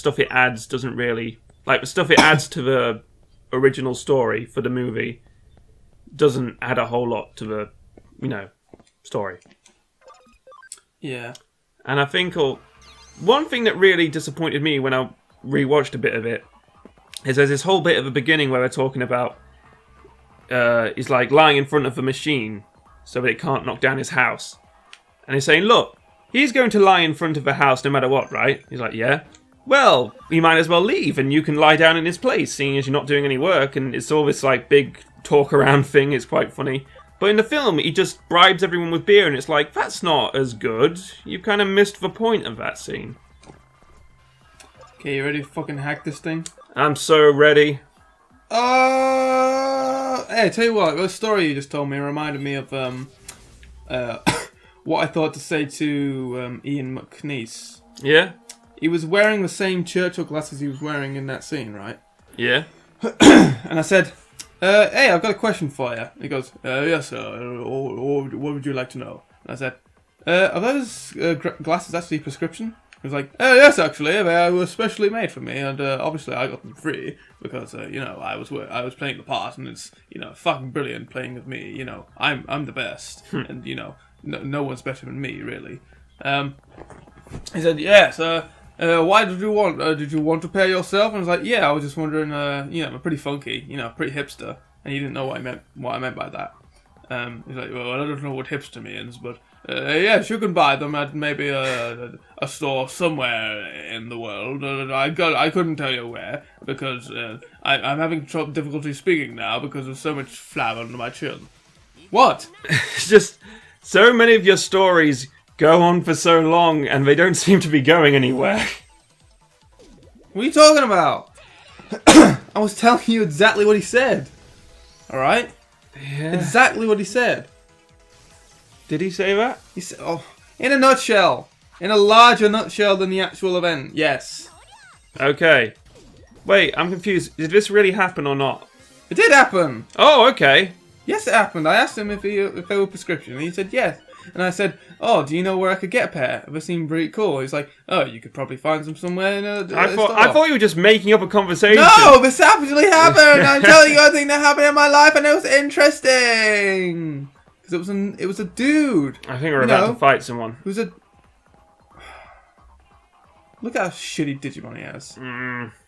stuff it adds doesn't really... Like, the stuff it adds to the original story for the movie doesn't add a whole lot to the, story. Yeah. And I think one thing that really disappointed me when I rewatched a bit of it is there's this whole bit at the beginning where they're talking about he's like lying in front of the machine so that it can't knock down his house. And he's saying, look, he's going to lie in front of the house no matter what, right? He's like, yeah. Well, you might as well leave and you can lie down in his place, seeing as you're not doing any work. And it's all this like big talk around thing. It's quite funny. But in the film, he just bribes everyone with beer, and it's like, that's not as good. You kind of missed the point of that scene. Okay, you ready to fucking hack this thing? I'm so ready. Hey, tell you what, the story you just told me reminded me of what I thought to say to Ian McNeice. Yeah? He was wearing the same Churchill glasses he was wearing in that scene, right? Yeah. And I said, hey, I've got a question for you. He goes, yes, sir. What would you like to know? And I said, are those glasses actually prescription? He was like, yes, actually, they were specially made for me, and obviously I got them free because I was playing the part, and it's fucking brilliant playing with me. I'm the best, and no one's better than me, really. He said, yes. Why did you want to pay yourself? And I was like, yeah, I was just wondering. I'm pretty funky, pretty hipster, and he didn't know what I meant by that. He's like, well, I don't know what hipster means, but yes, you can buy them at maybe a store somewhere in the world. I couldn't tell you where because I'm having difficulty speaking now because there's so much flour under my chin. What? It's just so many of your stories go on for so long and they don't seem to be going anywhere. What are you talking about? I was telling you exactly what he said. Alright? Yeah. Exactly what he said. Did he say that? He said, in a nutshell. In a larger nutshell than the actual event. Yes. Okay. Wait, I'm confused. Did this really happen or not? It did happen. Oh, okay. Yes, it happened. I asked him if they were prescription, and he said yes. And I said, oh, do you know where I could get a pair? They seem pretty cool. He's like, oh, you could probably find them somewhere in a I store. thought you were just making up a conversation. No, this actually happened. I'm telling you a thing that happened in my life, and it was interesting. Because it was a dude. I think we're about to fight someone. Who's a... Look how shitty Digimon he has.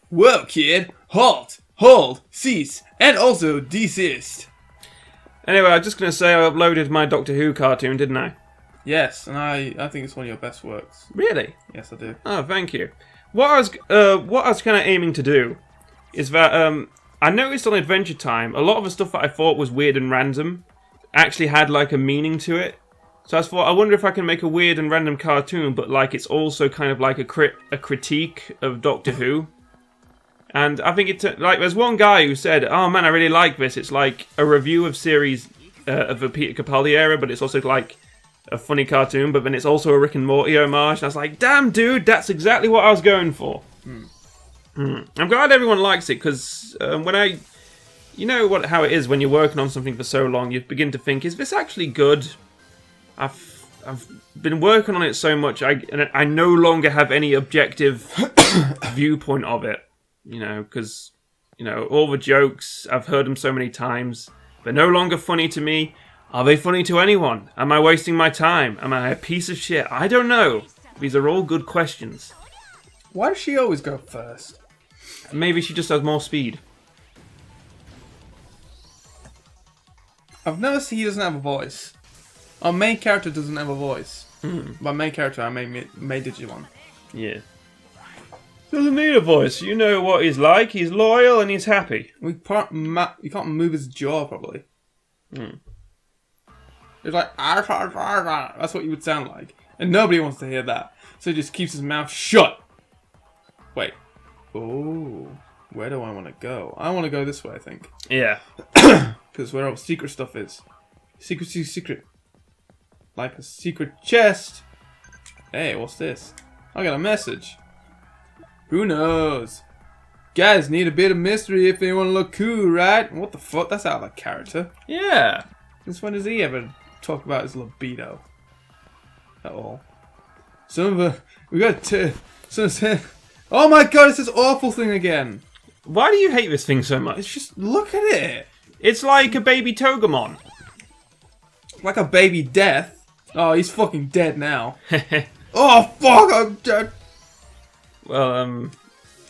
Whoa, kid. Halt, hold, cease, and also desist. Anyway, I was just going to say I uploaded my Doctor Who cartoon, didn't I? Yes, and I think it's one of your best works. Really? Yes, I do. Oh, thank you. What I was kind of aiming to do is that I noticed on Adventure Time a lot of the stuff that I thought was weird and random actually had like a meaning to it. So I thought, I wonder if I can make a weird and random cartoon, but like it's also kind of like a critique of Doctor Who. And I think there's one guy who said, oh man, I really like this. It's like a review of series of the Peter Capaldi era, but it's also like a funny cartoon, but then it's also a Rick and Morty homage. And I was like, damn dude, that's exactly what I was going for. I'm glad everyone likes it, because when how it is when you're working on something for so long, you begin to think, is this actually good? I've been working on it so much, I no longer have any objective viewpoint of it. Because, all the jokes, I've heard them so many times. They're no longer funny to me. Are they funny to anyone? Am I wasting my time? Am I a piece of shit? I don't know. These are all good questions. Why does she always go first? Maybe she just has more speed. I've noticed he doesn't have a voice. Our main character doesn't have a voice. By main character, I mean Digimon. Yeah. Doesn't need a voice. You know what he's like. He's loyal and he's happy. You can't move his jaw properly. It's like, that's what you would sound like. And nobody wants to hear that. So he just keeps his mouth shut. Wait. Oh, where do I want to go? I want to go this way, I think. Yeah. Because where all secret stuff is. Secret. Like a secret chest. Hey, what's this? I got a message. Who knows? Guys need a bit of mystery if they want to look cool, right? What the fuck? That's out of like character. Yeah. Since when does he ever talk about his libido? At all. We got Oh my god, it's this awful thing again. Why do you hate this thing so much? It's just, look at it. It's like a baby Togemon. Like a baby death. Oh, he's fucking dead now. Oh, fuck, I'm dead. Well,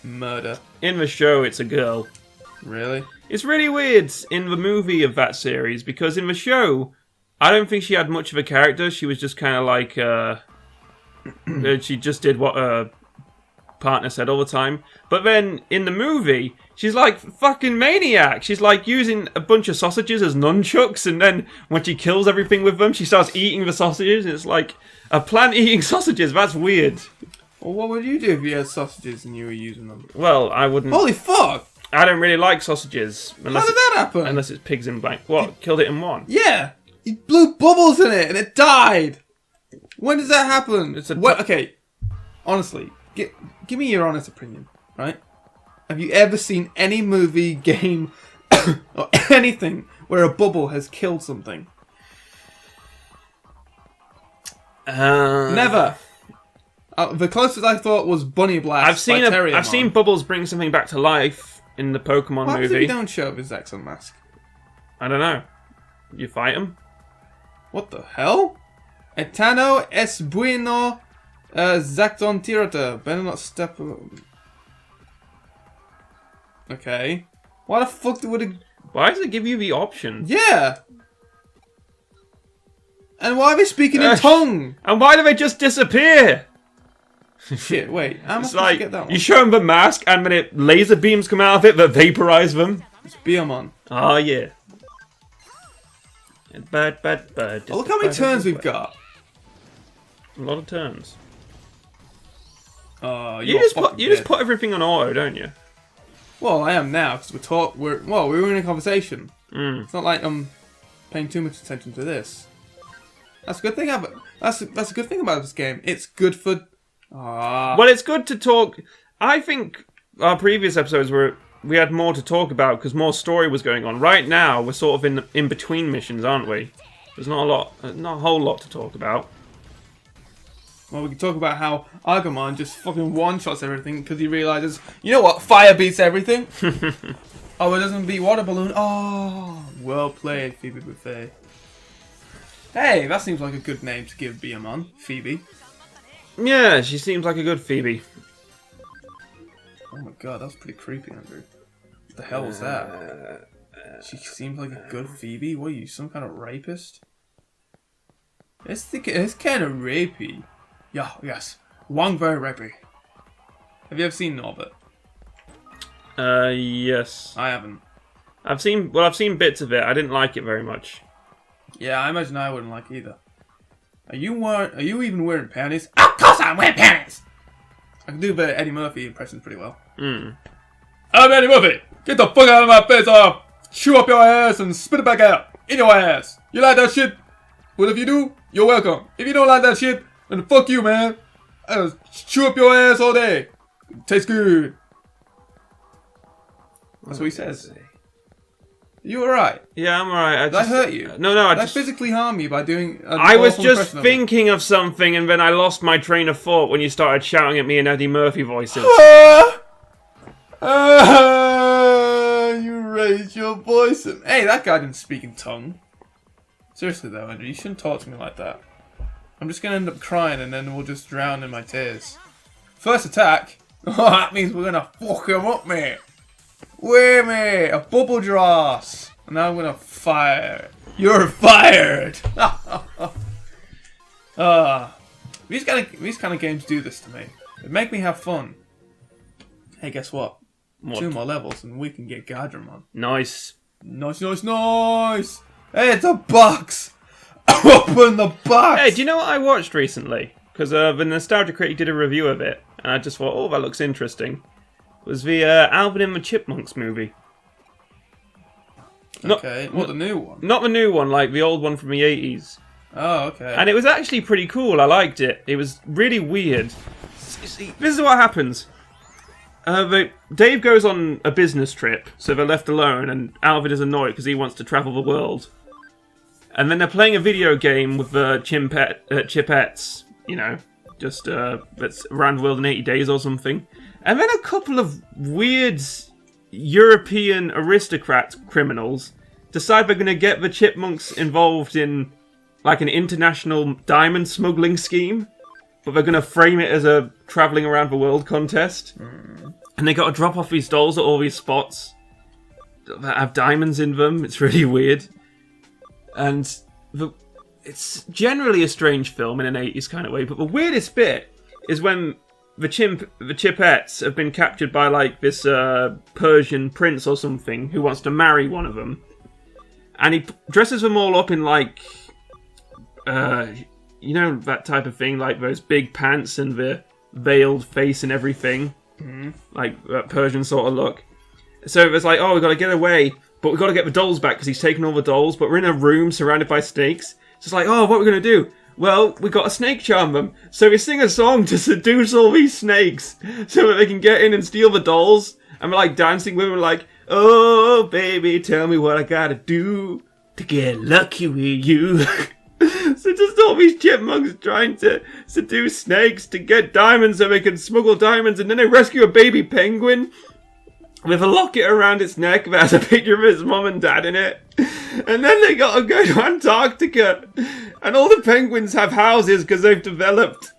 Murder. in the show, it's a girl. Really? It's really weird in the movie of that series, because in the show, I don't think she had much of a character. She was just kind of like, she just did what her partner said all the time. But then, in the movie, she's like fucking maniac. She's like using a bunch of sausages as nunchucks, and then when she kills everything with them, she starts eating the sausages. It's like a plant eating sausages. That's weird. Well, what would you do if you had sausages and you were using them? Well, I wouldn't. Holy fuck! I don't really like sausages. How did that happen? Unless it's pigs in black. What? Killed it in one? Yeah! He blew bubbles in it and it died! When does that happen? Okay, honestly, give me your honest opinion, right? Have you ever seen any movie, game, or anything where a bubble has killed something? Never! The closest I thought was Bunny Blast. I've seen Bubbles bring something back to life in the Pokemon What happens movie. if you don't show up his Exxon mask? I don't know. You fight him? What the hell? Etano es bueno zacton tirata. Better not step... Okay. Why the fuck would it... Why does it give you the option? Yeah! And why are they speaking in tongue? And why do they just disappear? Shit, wait. How am I It's supposed to like, get that one? you show them the mask and then laser beams come out of it that vaporize them. It's Beamon. Oh, yeah. Bad. Oh, look how many turns we've got. A lot of turns. You just put everything on auto, don't you? Well, I am now because we were in a conversation. Mm. It's not like I'm paying too much attention to this. That's a good thing about that's a good thing about this game. It's good for. Well, it's good to talk. I think our previous episodes we had more to talk about because more story was going on. Right now, we're sort of in between missions, aren't we? There's not a whole lot to talk about. Well, we can talk about how Agumon just fucking one-shots everything because he realizes, you know what, fire beats everything. Oh, it doesn't beat water balloon. Oh, well played, Phoebe Buffet. Hey, that seems like a good name to give Beamon, Phoebe. Yeah, she seems like a good Phoebe. Oh my god, that was pretty creepy, Andrew. What the hell was that? She seems like a good Phoebe? What are you, some kind of rapist? It's kind of rapey. Yeah, yes. One very rapey. Have you ever seen Norbit? Yes. I haven't. I've seen bits of it. I didn't like it very much. Yeah, I imagine I wouldn't like either. Are you even wearing panties? Of course I'm wearing panties! I can do the Eddie Murphy impressions pretty well. Mm. I'm Eddie Murphy! Get the fuck out of my face! I'll chew up your ass and spit it back out! In your ass! You like that shit? Well, if you do, you're welcome. If you don't like that shit, then fuck you, man! I'll chew up your ass all day! Tastes good! That's what he says. You alright? Yeah, I'm alright. Did I hurt you? No, Did I physically harm you by doing I was just thinking of something and then I lost my train of thought when you started shouting at me in Eddie Murphy voices. You raised your voice. Hey, that guy didn't speak in tongue. Seriously though, Andrew, you shouldn't talk to me like that. I'm just gonna end up crying and then we'll just drown in my tears. First attack? Oh, that means we're gonna fuck him up, mate. Wait, mate, a bubble dross. And now I'm gonna fire. You're fired. These kind of games do this to me. They make me have fun. Hey, guess what? 2 more levels and we can get Gadramon. Nice. Nice. Hey, it's a box. Open the box. Hey, do you know what I watched recently? Because the Nostalgia Critic did a review of it, and I just thought, oh, that looks interesting. It was the Alvin and the Chipmunks movie. Okay, what, the new one? Not the new one, like the old one from the 80s. Oh, okay. And it was actually pretty cool. I liked it. It was really weird. See, this is what happens. Dave goes on a business trip, so they're left alone, and Alvin is annoyed because he wants to travel the world. And then they're playing a video game with the Chipettes, you know, just that's around the world in 80 days or something. And then a couple of weird European aristocrat criminals decide they're going to get the chipmunks involved in like an international diamond smuggling scheme, but they're going to frame it as a travelling around the world contest. And they got to drop off these dolls at all these spots that have diamonds in them. It's really weird. And it's generally a strange film in an 80s kind of way, but the weirdest bit is when the Chipettes have been captured by like this Persian prince or something who wants to marry one of them. And he dresses them all up in like, you know, that type of thing, like those big pants and the veiled face and everything. Like that Persian sort of look. So it's like, oh, we've got to get away, but we've got to get the dolls back because he's taken all the dolls, but we're in a room surrounded by snakes. So it's like, oh, what are we going to do? Well, we've got to snake charm them. So we sing a song to seduce all these snakes so that they can get in and steal the dolls. And we're like dancing with them like, oh, baby, tell me what I got to do to get lucky with you. So just all these chipmunks trying to seduce snakes to get diamonds so they can smuggle diamonds, and then they rescue a baby penguin with a locket around its neck that has a picture of his mum and dad in it. And then they gotta go to Antarctica, and all the penguins have houses because they've developed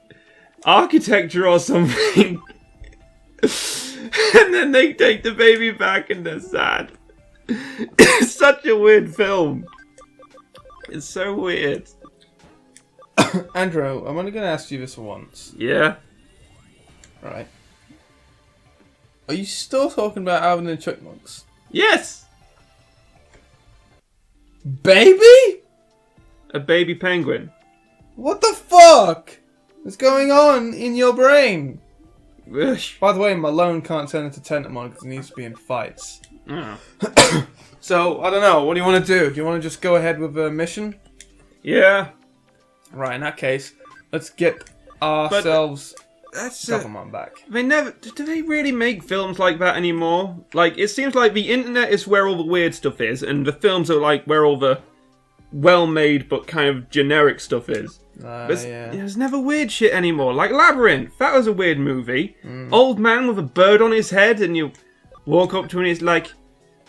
architecture or something. And then they take the baby back and they're sad. It's such a weird film. It's so weird. Andrew, I'm only going to ask you this once. Yeah. Right. Are you still talking about Alvin and the Chipmunks? Yes! Baby? A baby penguin. What the fuck is going on in your brain? Ugh. By the way, Malone can't turn into Tentamon because he needs to be in fights. Oh. So, I don't know. What do you want to do? Do you want to just go ahead with the mission? Yeah. Right, in that case, let's get ourselves That's Government back. They never... Do they really make films like that anymore? Like, it seems like the internet is where all the weird stuff is, and the films are like where all the well-made but kind of generic stuff is. Yeah. There's never weird shit anymore. Like Labyrinth, that was a weird movie. Old man with a bird on his head, and you walk up to him and he's like,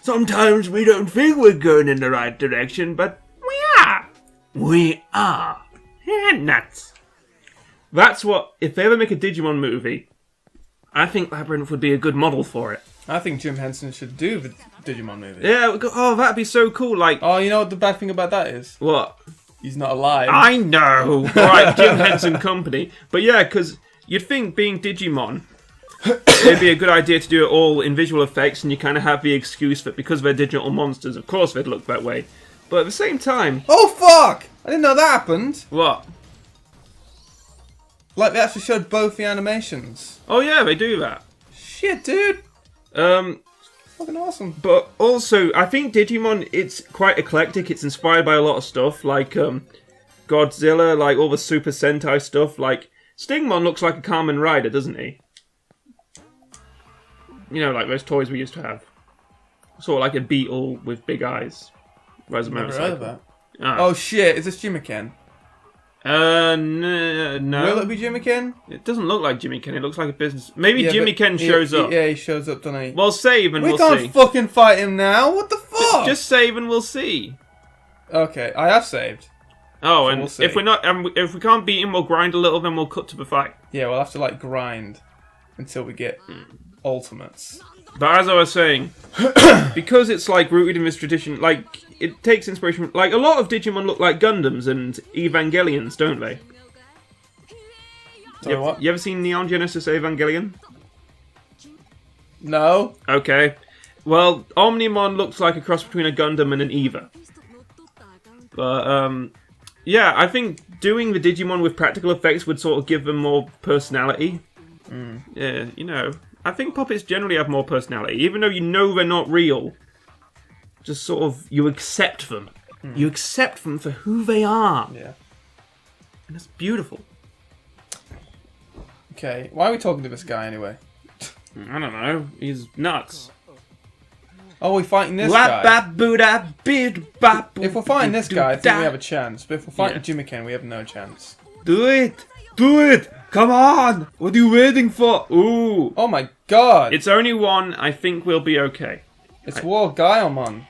sometimes we don't think we're going in the right direction, but we are. We are. Yeah, nuts. That's what, if they ever make a Digimon movie, I think Labyrinth would be a good model for it. I think Jim Henson should do the Digimon movie. Yeah, oh, that'd be so cool. Like, oh, you know what the bad thing about that is? What? He's not alive. I know. Right, Jim Henson Company. But yeah, because you'd think being Digimon, it'd be a good idea to do it all in visual effects, and you kind of have the excuse that because they're digital monsters, of course they'd look that way. But at the same time... Oh, fuck! I didn't know that happened. What? Like, they actually showed both the animations. Oh yeah, they do that. Shit, dude. Fucking awesome. But also, I think Digimon, it's quite eclectic. It's inspired by a lot of stuff, like Godzilla, like all the Super Sentai stuff. Like, Stingmon looks like a Kamen Rider, doesn't he? You know, like those toys we used to have. Sort of like a beetle with big eyes. Rides a motorcycle. Never heard of that. Oh shit, is this Jimmy-Ken? No. Will it be Jimmy-Ken? It doesn't look like Jimmy-Ken. It looks like a business. Maybe Yeah, Jimmy-Ken shows up. Yeah, he shows up, doesn't he? Well, save and we we'll can't see. fucking fight him now. What the fuck? Just save and we'll see. Okay, I have saved. Oh, So and we'll see. if we're not, if we can't beat him, we'll grind a little. Then we'll cut to the fight. Yeah, we'll have to like grind until we get ultimates. But as I was saying, because it's like rooted in this tradition, like it takes inspiration. Like a lot of Digimon look like Gundams and Evangelions, don't they? Sorry, what? You ever seen Neon Genesis Evangelion? No. Okay. Well, Omnimon looks like a cross between a Gundam and an Eva. But, yeah, I think doing the Digimon with practical effects would sort of give them more personality. Yeah, you know. I think puppets generally have more personality, even though you know they're not real. Just sort of, you accept them. You accept them for who they are. Yeah. And it's beautiful. Okay, why are we talking to this guy anyway? I don't know. He's nuts. Oh, we're fighting this guy. If we're fighting this guy, I think we have a chance. But if we're fighting Jimmy-Ken, we have no chance. Do it! Do it! Come on! What are you waiting for? Ooh! Oh my God! It's only one. I think we'll be okay. It's War Guilemon.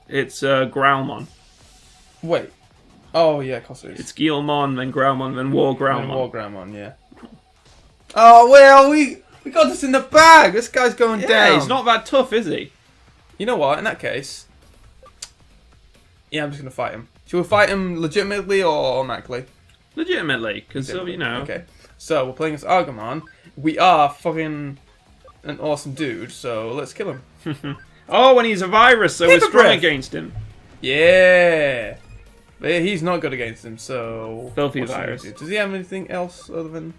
It's Growlmon. Wait. Oh, yeah, of course it is. It's Guilmon, then Growlmon, then War And Growlmon. War Guilemon, yeah. Oh, well, we got this in the bag! This guy's going Yeah, down! he's not that tough, is he? You know what, in that case... Yeah, I'm just gonna fight him. Should we fight him legitimately or automatically? Legitimately, because, you know... Okay. So, we're playing as Agumon. We are fucking an awesome dude, so let's kill him. Oh, and he's a virus, so we're Paper strong breath. against him. Yeah! But he's not good against him, so... Filthy what should we virus. do? Does he have anything else other than...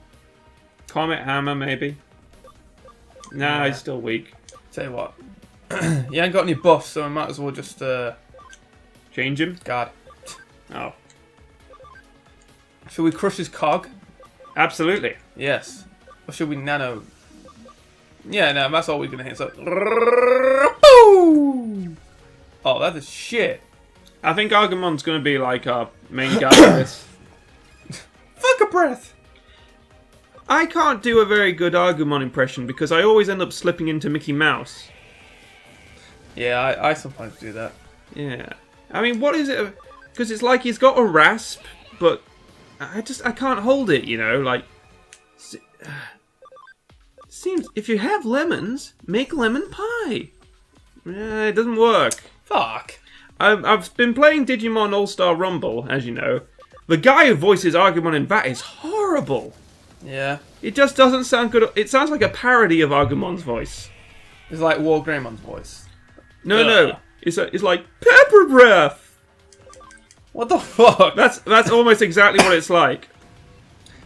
Comet Hammer, maybe? Nah, Yeah. he's still weak. Tell you what. He ain't got any buffs, so we might as well just, Change him? guard. Oh. Should we crush his cog? Absolutely. Yes. Or should we nano... Yeah, no, that's all we're gonna hit, so... Oh, that is shit. I think Agumon's going to be like our main guy for this. Fuck a breath! I can't do a very good Agumon impression because I always end up slipping into Mickey Mouse. Yeah, I sometimes do that. Yeah. I mean, what is it? Because it's like he's got a rasp, but I can't hold it, you know? Like, seems if you have lemons, make lemon pie. It doesn't work. Fuck. I've been playing Digimon All-Star Rumble, as you know. The guy who voices Agumon in that is horrible. Yeah. It just doesn't sound good. It sounds like a parody of Agumon's voice. It's like War Greymon's voice. No. It's like pepper breath. What the fuck? That's almost exactly what it's like.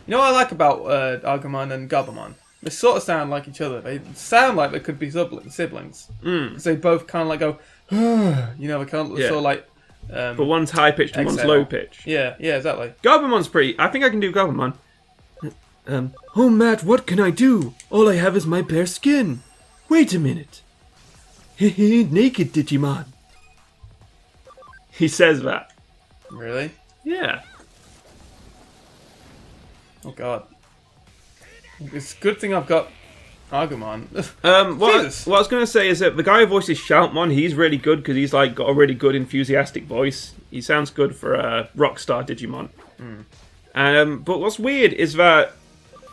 You know what I like about Agumon and Gabumon? They sort of sound like each other. They sound like they could be siblings. Because they both kind of like go, you know, they kind of Yeah. sort of like... But one's high pitched and one's exhale. low pitched. Yeah, exactly. Gabumon's pretty. I think I can do Gabumon. Oh Matt, what can I do? All I have is my bare skin. Wait a minute. Hehe, naked Digimon. He says that. Really? Yeah. Oh god. It's a good thing I've got Agumon. What I was going to say is that the guy who voices Shoutmon, he's really good because he's like got a really good enthusiastic voice. He sounds good for a Rockstar Digimon. But what's weird is that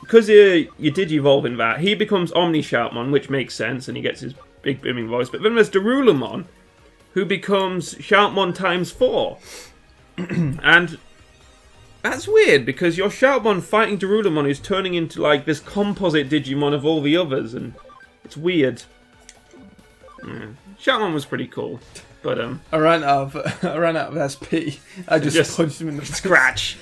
because you Digivolve in that, he becomes Omni Shoutmon, which makes sense, and he gets his big booming voice. But then there's Darulamon, who becomes Shoutmon times 4. And that's weird, because your Shoutmon fighting Darulamon is turning into like this composite Digimon of all the others, and it's weird. Shoutmon was pretty cool, but I ran out of SP. I just punched him in the scratch.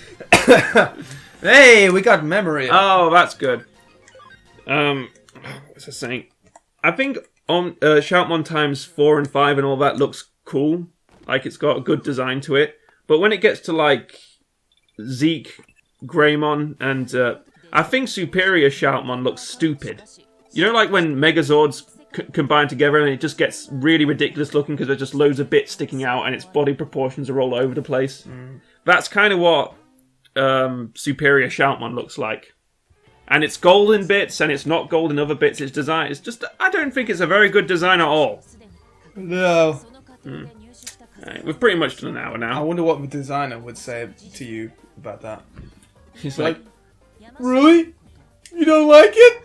Hey, we got memory. Oh, that's good. What's I saying? I think on Shoutmon times 4 and 5 and all that looks cool. Like it's got a good design to it. But when it gets to like Zeke, Greymon, and I think Superior Shoutmon looks stupid. You know, like when Megazords combine together and it just gets really ridiculous looking because there's just loads of bits sticking out and its body proportions are all over the place. That's kind of what Superior Shoutmon looks like. And it's gold in bits and it's not gold in other bits. It's design. It's just, I don't think it's a very good design at all. No. Right, we've pretty much done an hour I now. wonder what the designer would say to you about that. He's like, Really? You don't like it?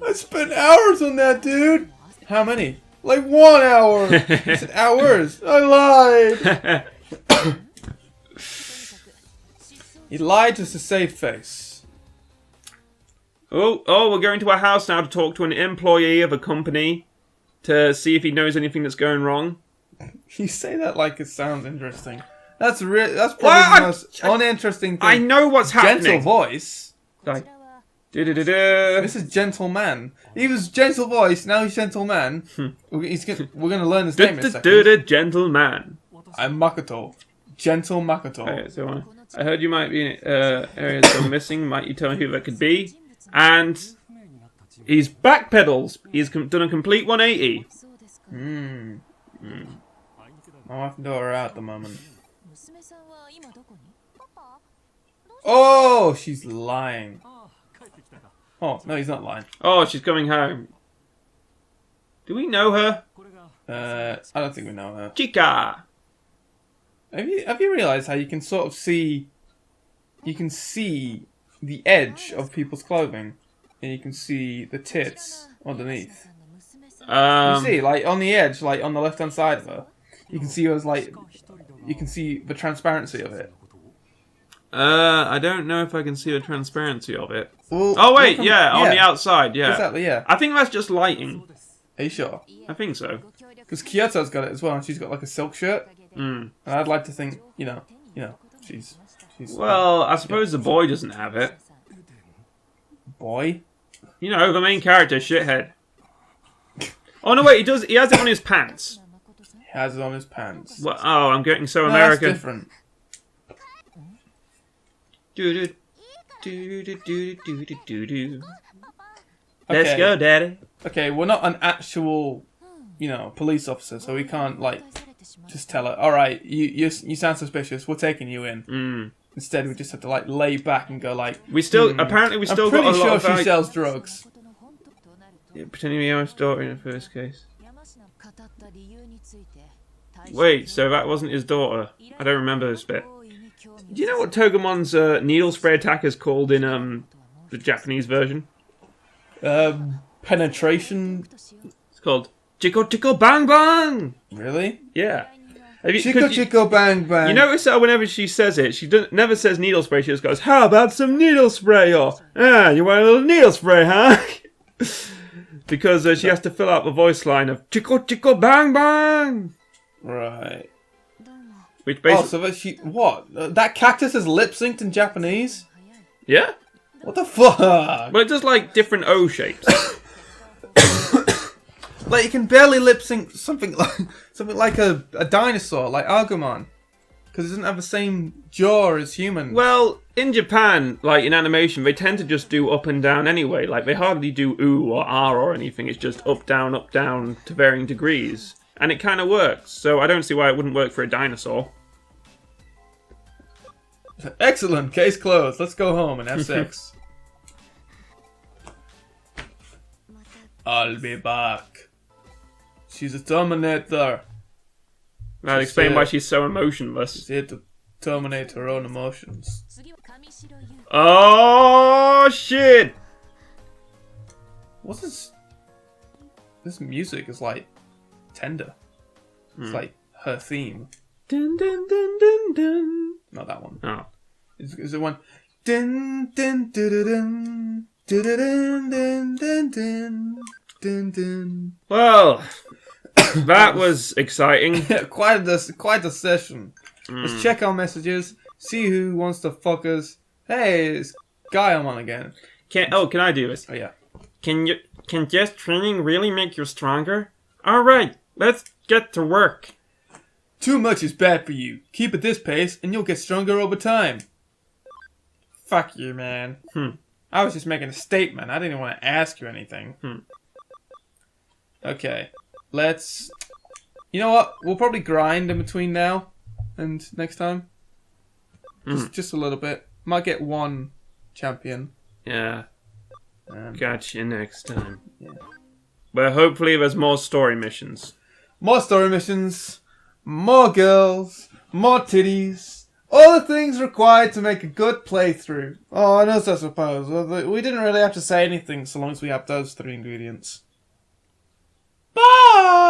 I spent hours on that, dude. How many? Like 1 hour. I said hours. I lied. He lied just to save face. oh, we're going to our house now to talk to an employee of a company to see if he knows anything that's going wrong. You say that like it sounds interesting. That's probably Well, the most uninteresting thing. I know what's happening. Gentle voice. Like, du-du-du-du. This is gentleman. He was gentle voice. Now he's gentleman. We're gonna learn his name in a second. Du-du-du-du, gentleman. I'm Makoto. Gentle Makoto. Okay, so I heard you might be in areas still missing. Might you tell me who that could be? And he's backpedals. He's done a complete 180. My wife and daughter are out at the moment. Oh, she's lying. Oh, no, he's not lying. Oh, she's coming home. Do we know her? I don't think we know her. Chica! Have you realised how you can sort of see... You can see the edge of people's clothing. And you can see the tits underneath. You see, like, on the edge, like, on the left-hand side of her. You can see her as, like... You can see the transparency of it. I don't know if I can see the transparency of it. Well, oh, wait, yeah, on the outside, yeah. Exactly, yeah. I think that's just lighting. Are you sure? I think so. Because Kyoto's got it as well, and she's got, like, a silk shirt. Mm. And I'd like to think, you know, she's well, I suppose the boy doesn't have it. Boy? You know, the main character, shithead. Oh, no, wait, he does. He has it on his pants. He has it on his pants. Well, oh, I'm getting so No, American. that's different. Let's go, Daddy. Okay, we're not an actual, police officer, so we can't, like, just tell her, alright, you sound suspicious, we're taking you in. Mm. Instead, we just have to, like, lay back and go, like... Apparently we still I'm pretty got a lot sure of... she sells drugs. Yeah, pretending to be Emma's daughter in the first case. Wait, so that wasn't his daughter? I don't remember this bit. Do you know what Togemon's needle spray attack is called in the Japanese version? Penetration? It's called Chico Chico Bang Bang! Really? Yeah. Chico Chico Bang Bang. You notice how whenever she says it, she never says needle spray, she just goes, how about some needle spray? Or, you want a little needle spray, huh? Because she has to fill out the voice line of Chico Chico Bang Bang! Right. Which basically... Oh, so that what? That cactus is lip-synced in Japanese? Yeah? What the fuck? Well, it does like different O shapes. Like, you can barely lip-sync something like a dinosaur, like Agumon. Because it doesn't have the same jaw as humans. Well, in Japan, like in animation, they tend to just do up and down anyway. Like, they hardly do ooh or ah or anything. It's just up, down to varying degrees. And it kind of works. So I don't see why it wouldn't work for a dinosaur. Excellent, case closed. Let's go home and have sex. I'll be back. She's a Terminator. That'd explain why she's so emotionless. She's here to terminate her own emotions. Oh, shit! What's this? This music is like tender. It's like her theme. Dun, dun, dun, dun, dun. Not that one. Oh. Is it one? Dun dun dun dun dun dun dun dun dun dun dun. Well, that was exciting. quite a session. Let's check our messages. See who wants to fuck us. Hey, it's Gaiamon again. Can I do this? Oh yeah. Can just training really make you stronger? Alright, let's get to work. Too much is bad for you. Keep at this pace and you'll get stronger over time. Fuck you, man. I was just making a statement. I didn't even want to ask you anything. Okay. Let's... You know what? We'll probably grind in between now and next time. Just a little bit. Might get one champion. Yeah. Gotcha next time. Yeah. But hopefully there's more story missions. More story missions. More girls. More titties. All the things required to make a good playthrough. Oh, I suppose. We didn't really have to say anything so long as we have those 3 ingredients. Bye!